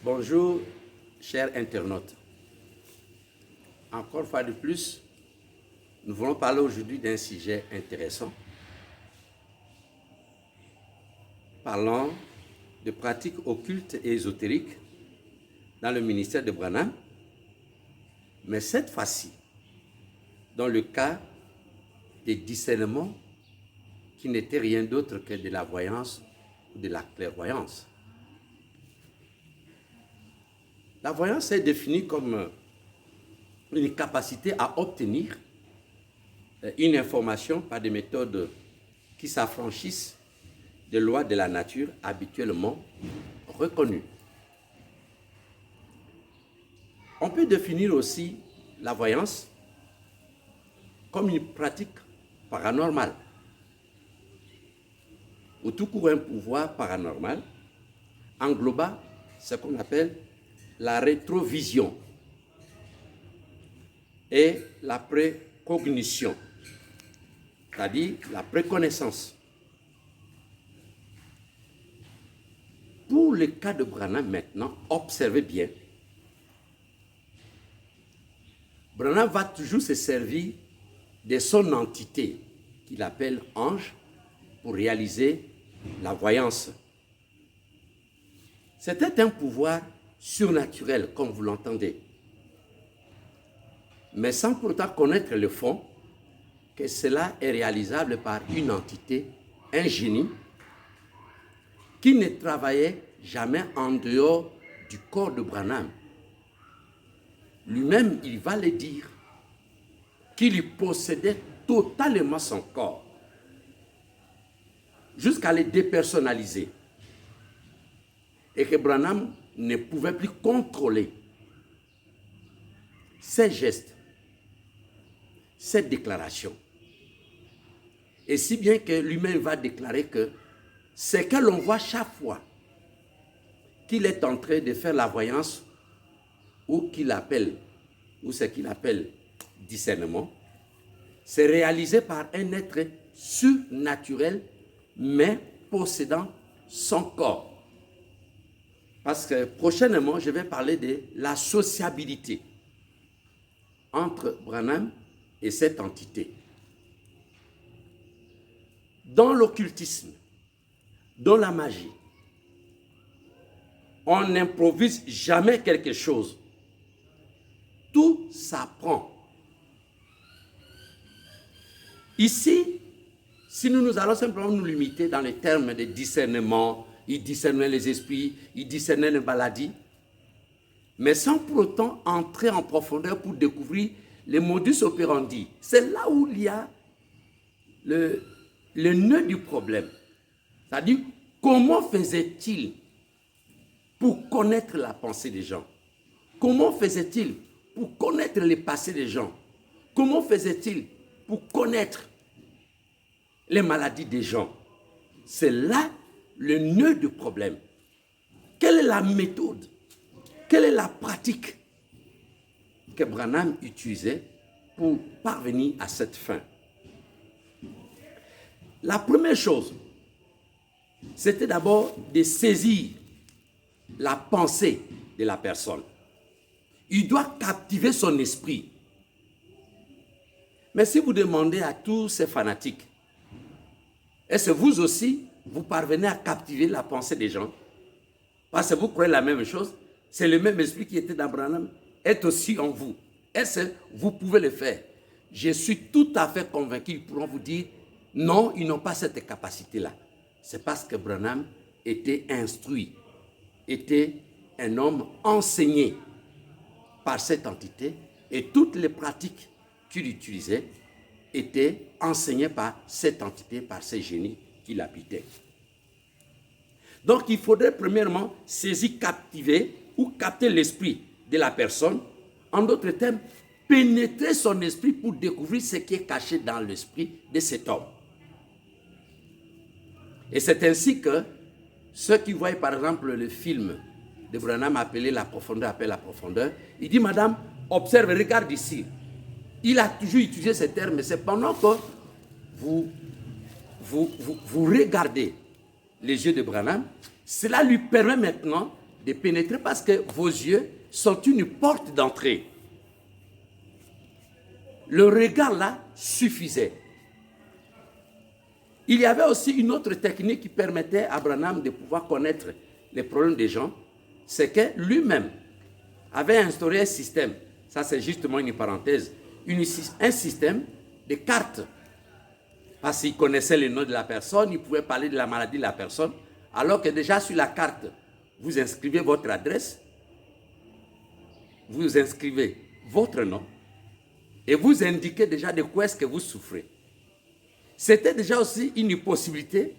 Bonjour, chers internautes. Encore une fois de plus, nous voulons parler aujourd'hui d'un sujet intéressant. Parlons de pratiques occultes et ésotériques dans le ministère de Branham, mais cette fois-ci, dans le cas des discernements qui n'étaient rien d'autre que de la voyance ou de la clairvoyance. La voyance est définie comme une capacité à obtenir une information par des méthodes qui s'affranchissent des lois de la nature habituellement reconnues. On peut définir aussi la voyance comme une pratique paranormale, ou tout court un pouvoir paranormal englobant ce qu'on appelle la rétrovision et la précognition, c'est-à-dire la préconnaissance. Pour le cas de Branham maintenant, observez bien. Branham va toujours se servir de son entité qu'il appelle ange pour réaliser la voyance. C'était un pouvoir surnaturel, comme vous l'entendez, mais sans pourtant connaître le fond, que cela est réalisable par une entité, un génie, qui ne travaillait jamais en dehors du corps de Branham. Lui-même, il va le dire, qu'il possédait totalement son corps, jusqu'à le dépersonnaliser, et que Branham ne pouvait plus contrôler ses gestes, ses déclarations. Et si bien que lui-même va déclarer que ce que l'on voit chaque fois qu'il est en train de faire la voyance ou ce qu'il appelle discernement, c'est réalisé par un être surnaturel, mais possédant son corps. Parce que prochainement, je vais parler de la sociabilité entre Branham et cette entité. Dans l'occultisme, dans la magie, on n'improvise jamais quelque chose. Tout s'apprend. Ici, si nous allons simplement nous limiter dans les termes de discernement, il discernait les esprits, il discernait les maladies, mais sans pour autant entrer en profondeur pour découvrir les modus operandi. C'est là où il y a le nœud du problème. C'est-à-dire, comment faisait-il pour connaître la pensée des gens? Comment faisait-il pour connaître le passé des gens? Comment faisait-il pour connaître les maladies des gens? C'est là le nœud du problème. Quelle est la méthode? Quelle est la pratique que Branham utilisait pour parvenir à cette fin? La première chose, c'était d'abord de saisir la pensée de la personne. Il doit captiver son esprit. Mais si vous demandez à tous ces fanatiques, est-ce que vous aussi, vous parvenez à captiver la pensée des gens? Parce que vous croyez la même chose, c'est le même esprit qui était dans Branham, est aussi en vous. Est-ce que vous pouvez le faire? Je suis tout à fait convaincu, ils pourront vous dire, non, ils n'ont pas cette capacité-là. C'est parce que Branham était instruit, était un homme enseigné par cette entité, et toutes les pratiques qu'il utilisait étaient enseignées par cette entité, par ces génies qui l'habitaient. Donc il faudrait premièrement saisir, captiver ou capter l'esprit de la personne. En d'autres termes, pénétrer son esprit pour découvrir ce qui est caché dans l'esprit de cet homme. Et c'est ainsi que ceux qui voient par exemple le film de Branham appelé La profondeur appelle la profondeur, il dit, madame, observe, regarde ici. Il a toujours utilisé ce terme, mais c'est pendant que vous regardez les yeux de Branham, cela lui permet maintenant de pénétrer parce que vos yeux sont une porte d'entrée. Le regard là suffisait. Il y avait aussi une autre technique qui permettait à Branham de pouvoir connaître les problèmes des gens, c'est que lui-même avait instauré un système, ça c'est justement une parenthèse, un système de cartes. Parce qu'il connaissait le nom de la personne, il pouvait parler de la maladie de la personne, alors que déjà sur la carte, vous inscrivez votre adresse, vous inscrivez votre nom, et vous indiquez déjà de quoi est-ce que vous souffrez. C'était déjà aussi une possibilité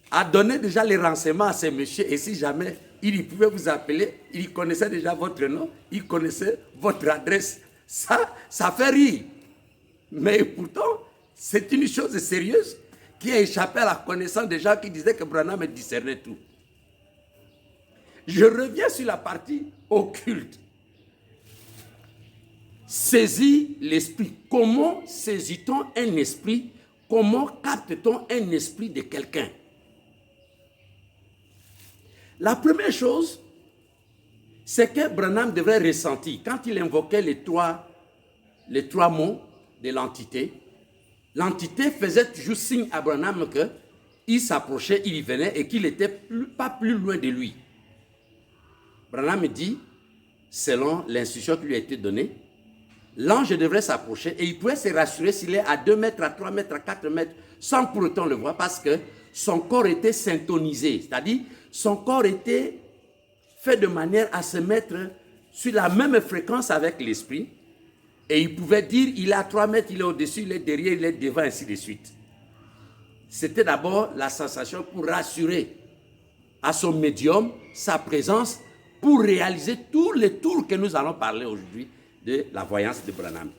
à donner déjà les renseignements à ces messieurs, et si jamais il pouvait vous appeler, il connaissait déjà votre nom, il connaissait votre adresse. Ça fait rire. Mais pourtant, c'est une chose sérieuse qui a échappé à la connaissance des gens qui disaient que Branham discernait tout. Je reviens sur la partie occulte. Saisis l'esprit. Comment saisit-on un esprit? Comment capte-t-on un esprit de quelqu'un? La première chose, c'est que Branham devrait ressentir, quand il invoquait les trois mots de l'entité, l'entité faisait toujours signe à Branham qu'il s'approchait, il y venait et qu'il n'était pas plus loin de lui. Branham dit, selon l'instruction qui lui a été donnée, l'ange devrait s'approcher et il pouvait se rassurer s'il est à 2 mètres, à 3 mètres, à 4 mètres, sans pour autant le voir parce que son corps était syntonisé, c'est-à-dire son corps était fait de manière à se mettre sur la même fréquence avec l'esprit et il pouvait dire il est à 3 mètres, il est au-dessus, il est derrière, il est devant, ainsi de suite. C'était d'abord la sensation pour rassurer à son médium sa présence pour réaliser tous les tours que nous allons parler aujourd'hui de la voyance de Branham.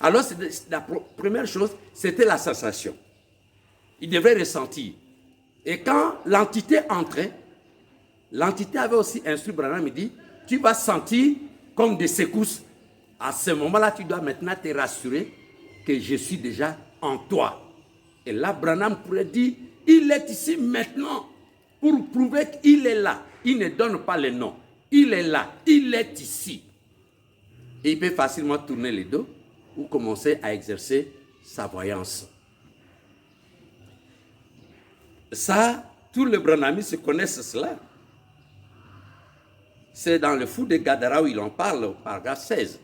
Alors, la première chose, c'était la sensation. Il devait ressentir. Et quand l'entité entrait, l'entité avait aussi instruit Branham, il dit, tu vas sentir comme des secousses. À ce moment-là, tu dois maintenant te rassurer que je suis déjà en toi. Et là, Branham pourrait dire, il est ici maintenant pour prouver qu'il est là. Il ne donne pas le nom. Il est là, il est ici. Et il peut facilement tourner les dos ou commencer à exercer sa voyance. Ça, tous les Branhamistes connaissent cela. C'est dans le Fou de Gadara où il en parle, au paragraphe 16.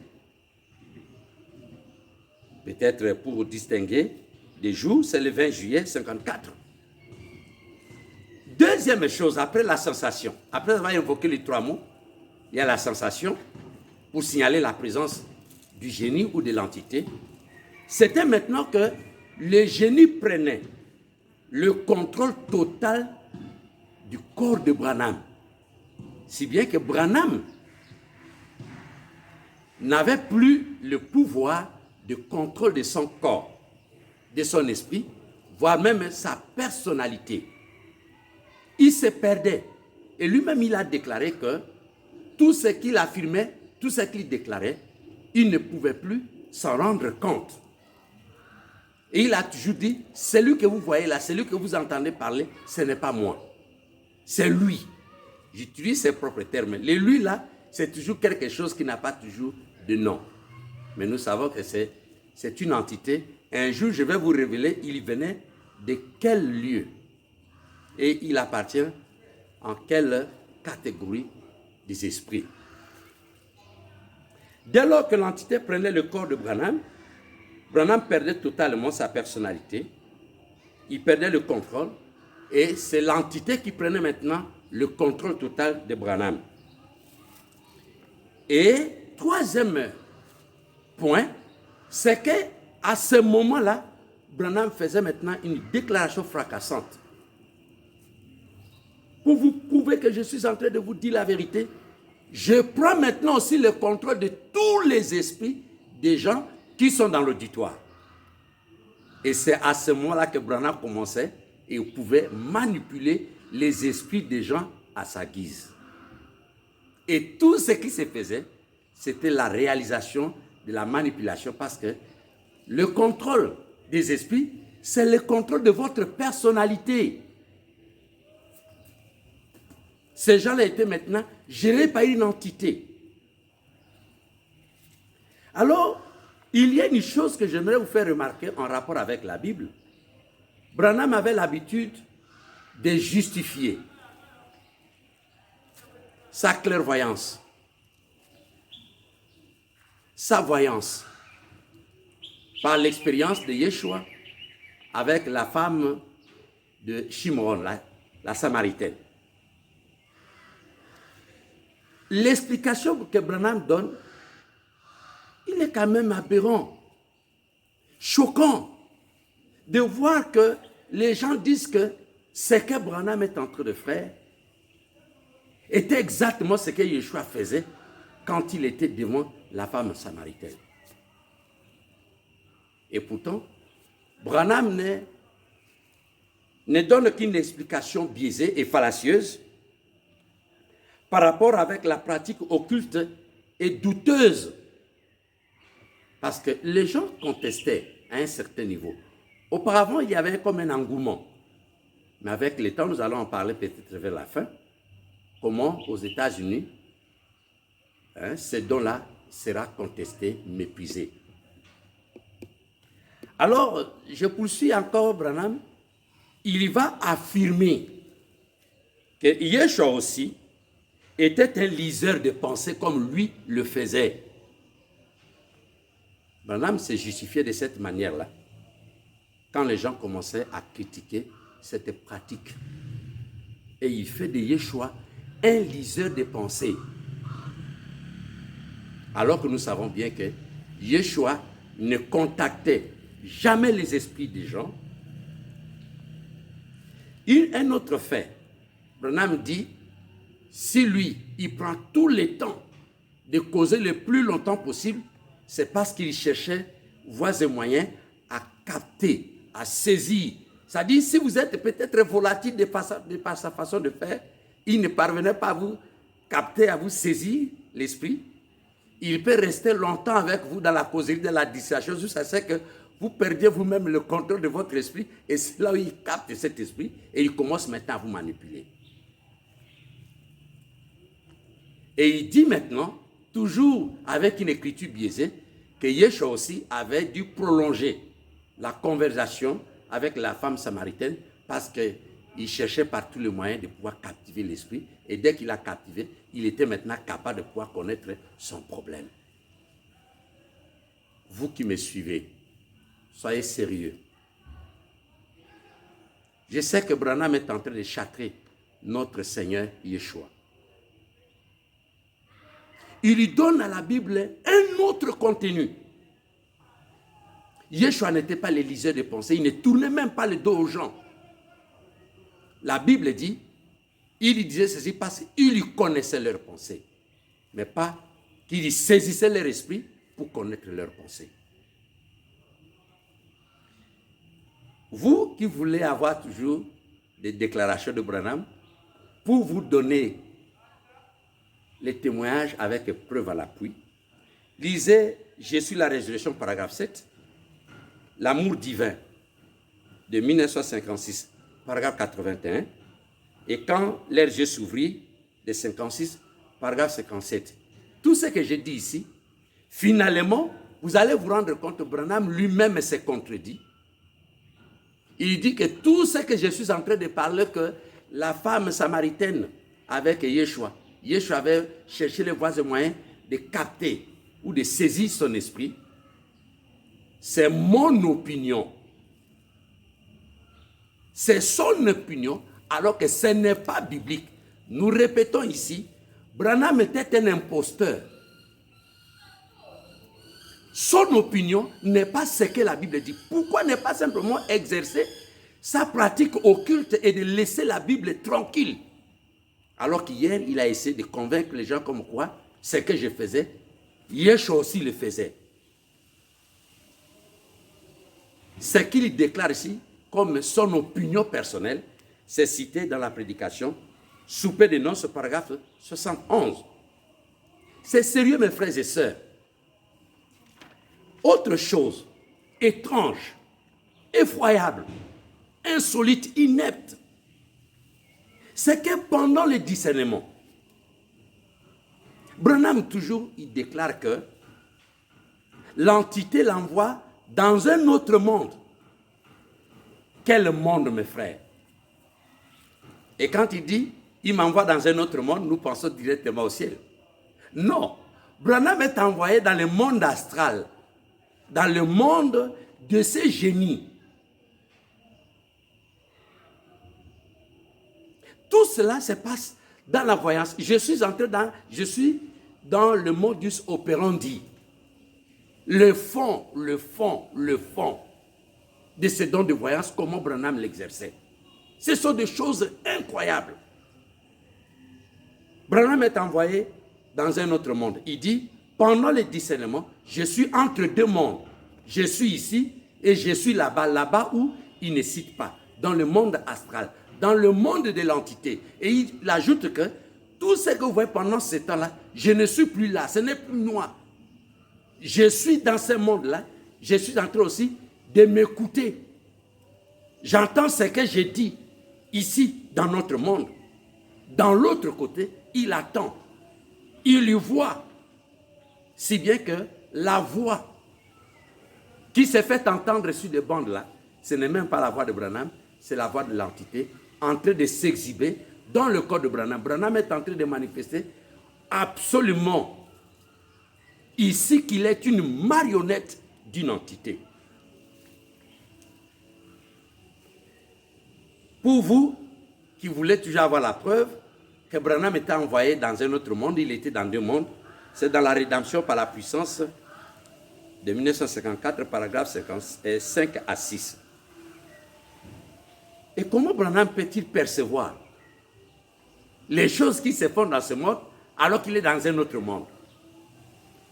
Peut-être pour distinguer des jours, c'est le 20 juillet 54. Deuxième chose, après la sensation, après avoir invoqué les 3 mots, il y a la sensation pour signaler la présence du génie ou de l'entité. C'était maintenant que le génie prenait le contrôle total du corps de Branham. Si bien que Branham n'avait plus le pouvoir de contrôle de son corps, de son esprit, voire même sa personnalité. Il se perdait. Et lui-même, il a déclaré que tout ce qu'il affirmait, tout ce qu'il déclarait, il ne pouvait plus s'en rendre compte. Et il a toujours dit, celui que vous voyez là, celui que vous entendez parler, ce n'est pas moi. C'est lui. J'utilise ses propres termes. Le lui là, c'est toujours quelque chose qui n'a pas toujours de nom. Mais nous savons que c'est une entité. Un jour, je vais vous révéler, il venait de quel lieu. Et il appartient en quelle catégorie des esprits. Dès lors que l'entité prenait le corps de Branham, Branham perdait totalement sa personnalité, il perdait le contrôle, et c'est l'entité qui prenait maintenant le contrôle total de Branham. Et troisième point, c'est qu'à ce moment-là, Branham faisait maintenant une déclaration fracassante. Pour vous prouver que je suis en train de vous dire la vérité, je prends maintenant aussi le contrôle de tous les esprits des gens qui sont dans l'auditoire. Et c'est à ce moment-là que Branham commençait et pouvait manipuler les esprits des gens à sa guise. Et tout ce qui se faisait, c'était la réalisation de la manipulation parce que le contrôle des esprits, c'est le contrôle de votre personnalité. Ces gens-là étaient maintenant gérés par une entité. Alors, il y a une chose que j'aimerais vous faire remarquer en rapport avec la Bible. Branham avait l'habitude de justifier sa clairvoyance, sa voyance, par l'expérience de Yeshua avec la femme de Shimon, la Samaritaine. L'explication que Branham donne, il est quand même aberrant, choquant de voir que les gens disent que ce que Branham est en train de faire était exactement ce que Yeshua faisait quand il était devant la femme samaritaine. Et pourtant, Branham ne donne qu'une explication biaisée et fallacieuse par rapport avec la pratique occulte et douteuse. Parce que les gens contestaient à un certain niveau. Auparavant, il y avait comme un engouement. Mais avec le temps, nous allons en parler peut-être vers la fin. Comment, aux États-Unis, ce don-là sera contesté, méprisé. Alors, je poursuis encore Branham. Il va affirmer que Yeshua aussi était un liseur de pensées comme lui le faisait. Branham s'est justifié de cette manière-là quand les gens commençaient à critiquer cette pratique. Et il fait de Yeshua un liseur de pensées. Alors que nous savons bien que Yeshua ne contactait jamais les esprits des gens. Un autre fait, Branham dit, si lui, il prend tout le temps de causer le plus longtemps possible, c'est parce qu'il cherchait voies et moyens à capter, à saisir. C'est-à-dire, si vous êtes peut-être volatile de par sa façon de faire, il ne parvenait pas à vous capter, à vous saisir l'esprit. Il peut rester longtemps avec vous dans la causerie de la distraction jusqu'à ce que vous perdiez vous-même le contrôle de votre esprit, et c'est là où il capte cet esprit et il commence maintenant à vous manipuler. Et il dit maintenant, toujours avec une écriture biaisée, que Yeshua aussi avait dû prolonger la conversation avec la femme samaritaine parce qu'il cherchait par tous les moyens de pouvoir captiver l'esprit. Et dès qu'il a captivé, il était maintenant capable de pouvoir connaître son problème. Vous qui me suivez, soyez sérieux. Je sais que Branham est en train de châtrer notre Seigneur Yeshua. Il lui donne à la Bible un autre contenu. Yeshua n'était pas le liseur de pensées, il ne tournait même pas le dos aux gens. La Bible dit, il disait ceci parce qu'il connaissait leurs pensées, mais pas qu'il saisissait leur esprit pour connaître leurs pensées. Vous qui voulez avoir toujours des déclarations de Branham, pour vous donner les témoignages avec preuve à l'appui, lisez Jésus la résurrection, paragraphe 7, L'amour divin de 1956, paragraphe 81, et Quand leurs yeux s'ouvrirent de 56, paragraphe 57. Tout ce que j'ai dit ici, finalement, vous allez vous rendre compte que Branham lui-même s'est contredit. Il dit que tout ce que je suis en train de parler, que la femme samaritaine avec Yeshua avait cherché les voies et moyens de capter ou de saisir son esprit. C'est mon opinion. C'est son opinion, alors que ce n'est pas biblique. Nous répétons ici, Branham était un imposteur. Son opinion n'est pas ce que la Bible dit. Pourquoi ne pas simplement exercer sa pratique occulte et de laisser la Bible tranquille? Alors qu'hier, il a essayé de convaincre les gens comme quoi ce que je faisais, Yeshua aussi le faisait. Ce qu'il déclare ici comme son opinion personnelle, c'est cité dans la prédication, souper de noces, paragraphe 71. C'est sérieux, mes frères et sœurs. Autre chose, étrange, effroyable, insolite, inepte, c'est que pendant le discernement, Branham toujours, il déclare que l'entité l'envoie dans un autre monde. Quel monde, mes frères? Et quand il dit, il m'envoie dans un autre monde, nous pensons directement au ciel. Non, Branham est envoyé dans le monde astral, dans le monde de ces génies. Tout cela se passe dans la voyance. Je suis dans le modus operandi. Le fond de ce don de voyance, comment Branham l'exerçait. Ce sont des choses incroyables. Branham est envoyé dans un autre monde. Il dit, pendant le discernement, je suis entre deux mondes. Je suis ici et je suis là-bas, là-bas où il ne cite pas, dans le monde astral, dans le monde de l'entité. Et il ajoute que tout ce que vous voyez pendant ce temps-là, je ne suis plus là, ce n'est plus moi. Je suis dans ce monde-là, je suis en train aussi de m'écouter. J'entends ce que j'ai dit ici, dans notre monde. Dans l'autre côté, il attend. Il y voit. Si bien que la voix qui s'est fait entendre sur les bandes là, ce n'est même pas la voix de Branham, c'est la voix de l'entité en train de s'exhiber dans le corps de Branham. Branham est en train de manifester absolument ici qu'il est une marionnette d'une entité. Pour vous qui voulez toujours avoir la preuve que Branham était envoyé dans un autre monde, il était dans deux mondes, c'est dans la rédemption par la puissance de 1954, paragraphe 5 à 6. Et comment Branham peut-il percevoir les choses qui se font dans ce monde alors qu'il est dans un autre monde?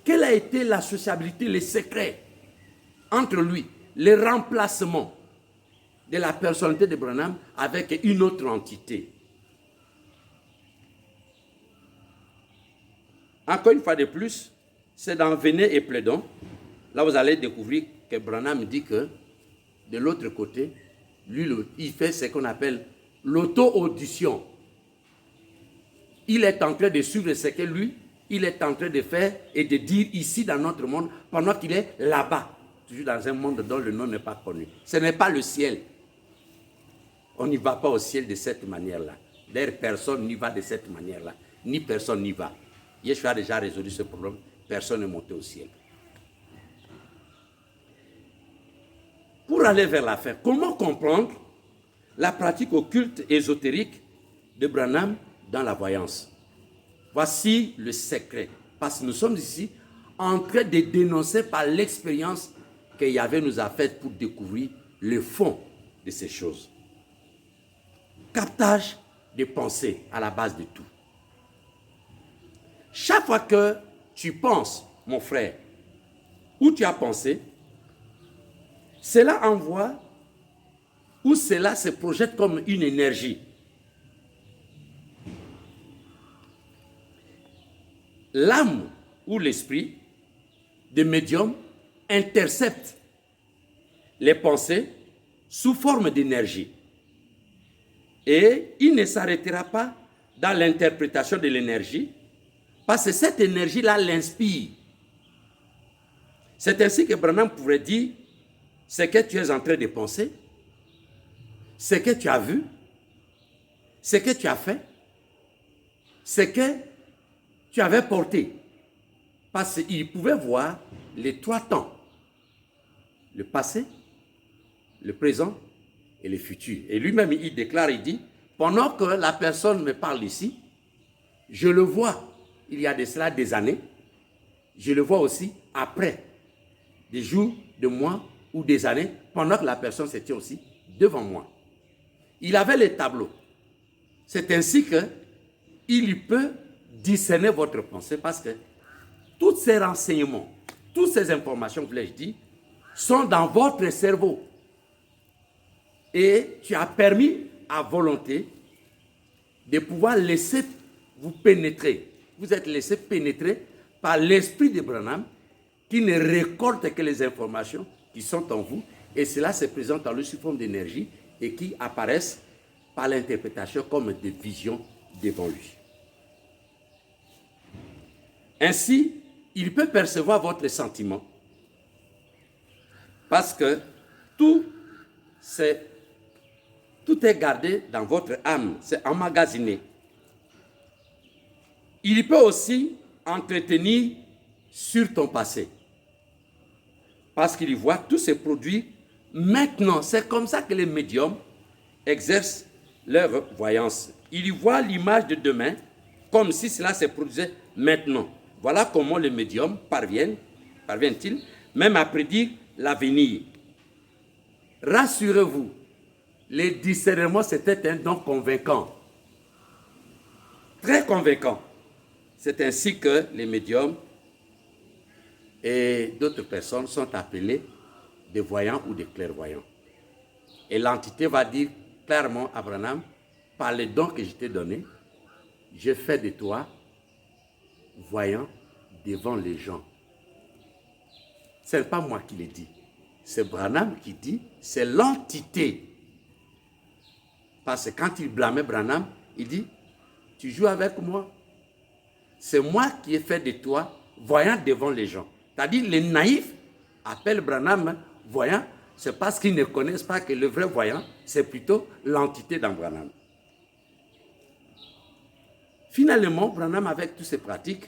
Quelle a été la sociabilité, les secrets entre lui, les remplacements de la personnalité de Branham avec une autre entité? Encore une fois de plus, c'est dans Venez et Plaidons. Là, vous allez découvrir que Branham dit que de l'autre côté, lui, il fait ce qu'on appelle l'auto-audition. Il est en train de suivre ce que lui, il est en train de faire et de dire ici dans notre monde, pendant qu'il est là-bas, toujours dans un monde dont le nom n'est pas connu. Ce n'est pas le ciel. On n'y va pas au ciel de cette manière-là. D'ailleurs, personne n'y va de cette manière-là. Ni personne n'y va. Yeshua a déjà résolu ce problème. Personne n'est monté au ciel. Pour aller vers la fin, comment comprendre la pratique occulte ésotérique de Branham dans la voyance? Voici le secret. Parce que nous sommes ici en train de dénoncer par l'expérience que Yahvé nous a faite pour découvrir le fond de ces choses. Captage de pensée à la base de tout. Chaque fois que tu penses, mon frère, ou tu as pensé, cela envoie ou cela se projette comme une énergie. L'âme ou l'esprit de médium intercepte les pensées sous forme d'énergie. Et il ne s'arrêtera pas dans l'interprétation de l'énergie, parce que cette énergie-là l'inspire. C'est ainsi que Branham pourrait dire ce que tu es en train de penser, ce que tu as vu, ce que tu as fait, ce que tu avais porté. Parce qu'il pouvait voir les trois temps. Le passé, le présent et le futur. Et lui-même, il déclare, il dit, pendant que la personne me parle ici, je le vois, il y a de cela des années, je le vois aussi après, des jours, des mois ou des années, pendant que la personne se tient aussi devant moi. Il avait les tableaux. C'est ainsi qu'il peut discerner votre pensée parce que tous ces renseignements, toutes ces informations que je dis, sont dans votre cerveau. Et tu as permis à volonté de pouvoir laisser vous pénétrer. Vous êtes laissé pénétrer par l'esprit de Branham qui ne récolte que les informations qui sont en vous et cela se présente en lui sous forme d'énergie et qui apparaissent par l'interprétation comme des visions devant lui. Ainsi, il peut percevoir votre sentiment parce que tout est gardé dans votre âme, c'est emmagasiné. Il peut aussi entretenir sur ton passé parce qu'il voit tous ces produits maintenant. C'est comme ça que les médiums exercent leur voyance. Ils y voient l'image de demain comme si cela se produisait maintenant. Voilà comment les médiums parviennent-ils même à prédire l'avenir. Rassurez-vous, les discernements, c'était un don convaincant, très convaincant. C'est ainsi que les médiums et d'autres personnes sont appelés des voyants ou des clairvoyants. Et l'entité va dire clairement à Branham, par les dons que je t'ai donnés, je fais de toi voyant devant les gens. Ce n'est pas moi qui l'ai dit. C'est Branham qui dit, c'est l'entité. Parce que quand il blâmait Branham, il dit, tu joues avec moi. C'est moi qui ai fait de toi voyant devant les gens. C'est-à-dire, les naïfs appellent Branham voyant, c'est parce qu'ils ne connaissent pas que le vrai voyant, c'est plutôt l'entité dans Branham. Finalement, Branham, avec toutes ces pratiques,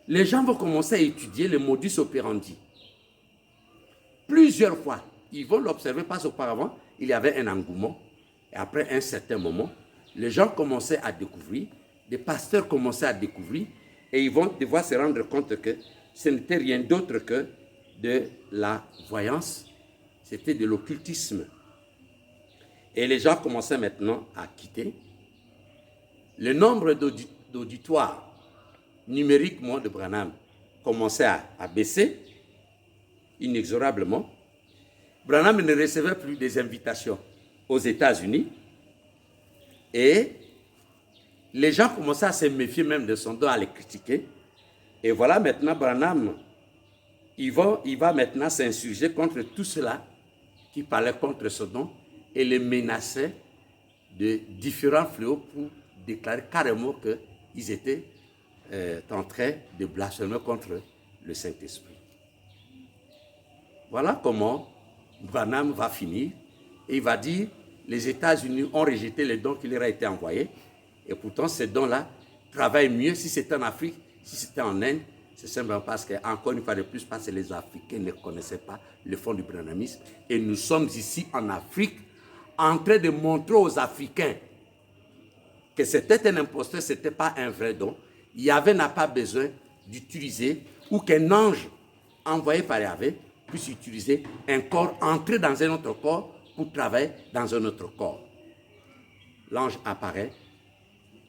les gens vont commencer à étudier le modus operandi. Plusieurs fois, ils vont l'observer parce qu'auparavant, il y avait un engouement. Et après un certain moment, les gens commençaient à découvrir, des pasteurs commençaient à découvrir, et ils vont devoir se rendre compte que ce n'était rien d'autre que de la voyance, c'était de l'occultisme. Et les gens commençaient maintenant à quitter. Le nombre d'auditoires numériquement de Branham commençait à baisser inexorablement. Branham ne recevait plus des invitations aux États-Unis et les gens commençaient à se méfier même de son don, à les critiquer. Et voilà maintenant Branham, il va maintenant s'insurger contre tout cela qui parlait contre son don et les menaçait de différents fléaux pour déclarer carrément qu'ils étaient en train de blasphémer contre le Saint-Esprit. Voilà comment Branham va finir et il va dire les États-Unis ont rejeté les dons qui leur a été envoyés et pourtant ces dons-là travaillent mieux si c'était en Afrique, si c'était en Inde. C'est simplement parce que, encore une fois de plus, parce que les Africains ne connaissaient pas le fond du branhamisme et nous sommes ici en Afrique en train de montrer aux Africains que c'était un imposteur, ce n'était pas un vrai don. Yahvé n'a pas besoin d'utiliser ou qu'un ange envoyé par Yahvé puisse utiliser un corps, entrer dans un autre corps pour travailler dans un autre corps. L'ange apparaît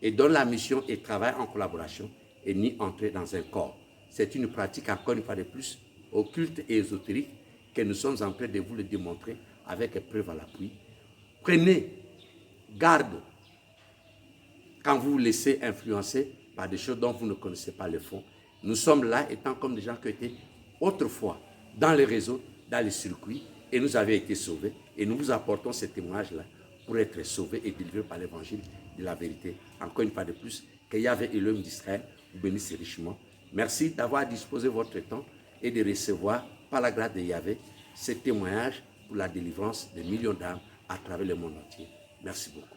et donne la mission et travaille en collaboration et ni entrer dans un corps. C'est une pratique, encore une fois de plus, occulte et ésotérique que nous sommes en train de vous le démontrer avec preuve à l'appui. Prenez garde quand vous vous laissez influencer par des choses dont vous ne connaissez pas le fond. Nous sommes là étant comme des gens qui étaient autrefois dans les réseaux, dans les circuits, et nous avons été sauvés. Et nous vous apportons ces témoignages-là pour être sauvés et délivrés par l'évangile de la vérité. Encore une fois de plus, que Yahvé et l'homme d'Israël vous bénissent richement. Merci d'avoir disposé votre temps et de recevoir, par la grâce de Yahvé, ces témoignages pour la délivrance de millions d'âmes à travers le monde entier. Merci beaucoup.